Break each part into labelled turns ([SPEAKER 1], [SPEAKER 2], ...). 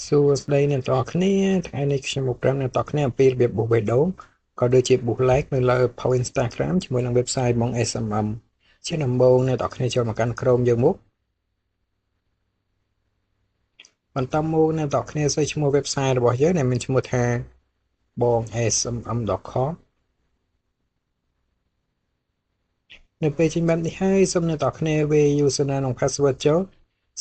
[SPEAKER 1] សួស្តីអ្នកនរគ្នាថ្ងៃនេះខ្ញុំមកប្រាប់អ្នកនរគ្នាអំពីរបៀបប៊ូសបេះដូងក៏ដូចជាប៊ូស like នៅលើ page Instagram ជាមួយនឹង website ហ្មង SMM ជាដំបូងអ្នកនរគ្នាចូលមកកាន់ Chrome យើងមកបន្តមកអ្នកនរគ្នាសេះឈ្មោះ website របស់យើងដែលមានឈ្មោះថាបង smm.com នៅពេលចេញបែបនេះហើយសូមអ្នកនរគ្នាវា username និង password ចូល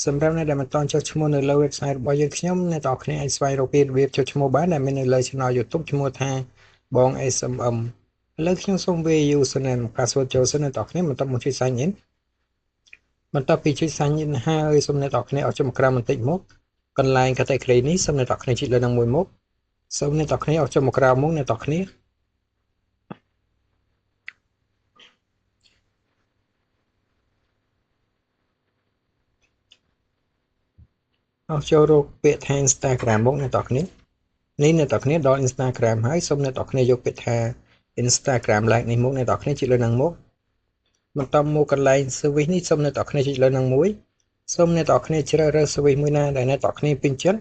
[SPEAKER 1] សម្រាប់អ្នកដែលមិនទាន់ចុះឈ្មោះនៅលើ website របស់យើងខ្ញុំអ្នកនរគ្នាអាចស្វែងរកពីរបៀបចុះឈ្មោះបានដែលមាននៅលើ channel YouTube ឈ្មោះថាបង SMM ឥឡូវខ្ញុំសូមវា username និង password ចូលសិនអ្នកនរគ្នាបន្តមកជួយ sign in បន្ទាប់ពីជួយ sign in ហើយសូមអ្នកនរគ្នាអត់ចុះមកក្រោមបន្តិចមកកន្លែង category នេះសូមអ្នកនរគ្នាចុចលើនឹងមួយមកសូមអ្នកនរគ្នាអត់ចុះមកក្រោមមកអ្នកនរគ្នាអស់ចូលរកពាក្យថា Instagram មកអ្នកនរគ្នានេះអ្នកនរគ្នាដល់ Instagram ហើយសូមអ្នកនរគ្នាយកពាក្យថា Instagram like នេះមកអ្នកនរគ្នាចុចលើនឹងមកបន្តមកកន្លែង service នេះសូមអ្នកនរគ្នាចុចលើនឹងមួយសូមអ្នកនរគ្នាជ្រើសរើស service មួយណាដែលអ្នកនរគ្នាពេញចិត្ត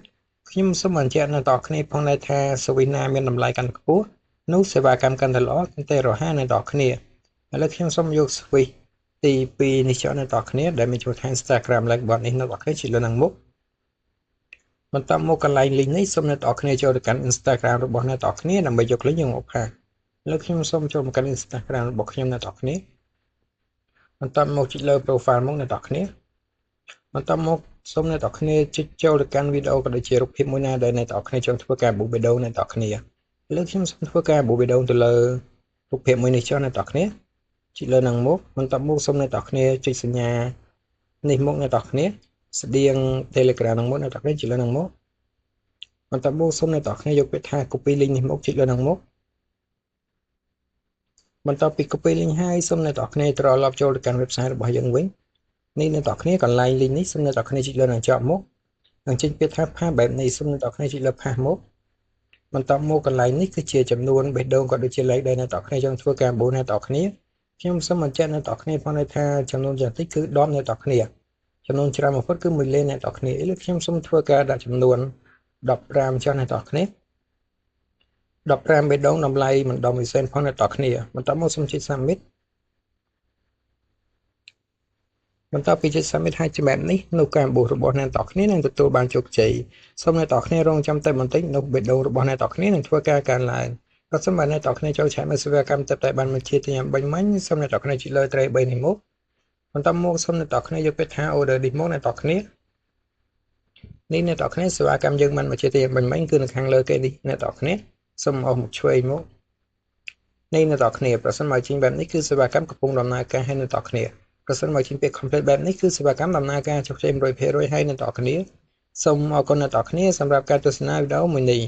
[SPEAKER 1] ខ្ញុំសូមបញ្ជាក់អ្នកនរគ្នាផងដែរថា service ណាមានតម្លៃកាន់ខ្ពស់នោះសេវាកម្មកាន់តែល្អកាន់តែរហ័សអ្នកនរគ្នាឥឡូវខ្ញុំសូមយក service ទី2នេះចុះអ្នកនរគ្នាដែលមានឈ្មោះថា Instagram like bot នេះអ្នកនរគ្នាចុចលើនឹងមកបន្តមកកន្លែង link នេះសូមអ្នកនរគ្នាចូលទៅកាន់ Instagram របស់អ្នកនរគ្នាដើម្បីយក link យកមកផាសឥឡូវខ្ញុំសូមចូលមកកាន់ Instagram របស់ខ្ញុំអ្នកនរគ្នាបន្តមកចុចលើ profile មកអ្នកនរគ្នាបន្តមកសូមអ្នកនរគ្នាចុចចូលទៅកាន់វីដេអូក៏ដូចជារូបភាពមួយណាដែលអ្នកនរគ្នាចង់ធ្វើការប៊ូសបេះដូងអ្នកនរគ្នាឥឡូវខ្ញុំសូមធ្វើការប៊ូសបេះដូងទៅលើរូបភាពមួយនេះចុះអ្នកនរគ្នាចុចលើនឹងមកបន្តមកសូមអ្នកនរគ្នាចុចសញ្ញានេះមកអ្នកនរគ្នាស្តៀង Telegram នឹងមកអ្នកនរគ្នាចុចលើនឹងមកបន្តមកសូមអ្នកនរគ្នាយកពាក្យថា copy link នេះមកចុចលើនឹងមកបន្ទាប់ពី copy link ហើយសូមអ្នកនរគ្នាត្រឡប់ចូលទៅកាន់ website របស់យើងវិញនេះអ្នកនរគ្នាកន្លែង link នេះសូមអ្នកនរគ្នាចុចលើនឹងជាប់មកនឹងចេញពាក្យថា pass បែបនេះសូមអ្នកនរគ្នាចុចលើ pass មកបន្តមកកន្លែងនេះគឺជាចំនួនបេះដូងក៏ដូចជាលេខដែលអ្នកនរគ្នាចង់ធ្វើការប៊ូសអ្នកនរគ្នាខ្ញុំសូមបញ្ជាក់អ្នកនរគ្នាផងដែរថាចំនួនយ៉ាងតិចគឺ10អ្នកនរគ្នាចំនួនច្រើនបំផុតគឺ1លានអ្នកនរគ្នាឥឡូវខ្ញុំសូមធ្វើការដាក់ចំនួន15ចុះអ្នកនរគ្នា15បេះដូងតម្លៃមិនដល់1សេនផងអ្នកនរគ្នាបន្តមកសូមចុច submit បន្ទាប់ពីចុច submit ហើយជាបែបនេះនៅការប៊ូសរបស់អ្នកនរគ្នានឹងទទួលបានជោគជ័យសូមអ្នកនរគ្នារងចាំតែបន្តិចនៅបេះដូងរបស់អ្នកនរគ្នានឹងធ្វើការកើនឡើងប្រសិនបើអ្នកនរគ្នាចូលឆែកមើលសេវាកម្មតែបានមួយជាទាំងបាញ់មិញសូមអ្នកនរគ្នាចុចលើត្រី3នេះមកបន្តមកសូមអ្នកនរគ្នាយកពាក្យថា order នេះមកអ្នកនរគ្នានេះអ្នកនរគ្នាសេវាកម្មយើងមិនមកជាទាំងបាញ់មិញគឺនៅខាងលើគេនេះអ្នកនរគ្នាសូមអស់មកឆ្វេងមកនេះអ្នកនរគ្នាប្រសិនបើចេញបែបនេះគឺសេវាកម្មកំពុងដំណើរការឲ្យអ្នកនរគ្នាប្រសិនបើចេញពាក្យ complete បែបនេះគឺសេវាកម្មដំណើរការជោគជ័យ 100% ហើយអ្នកនរគ្នាសូមអរគុណអ្នកនរគ្នាសម្រាប់ការទស្សនាវីដេអូមួយនេះ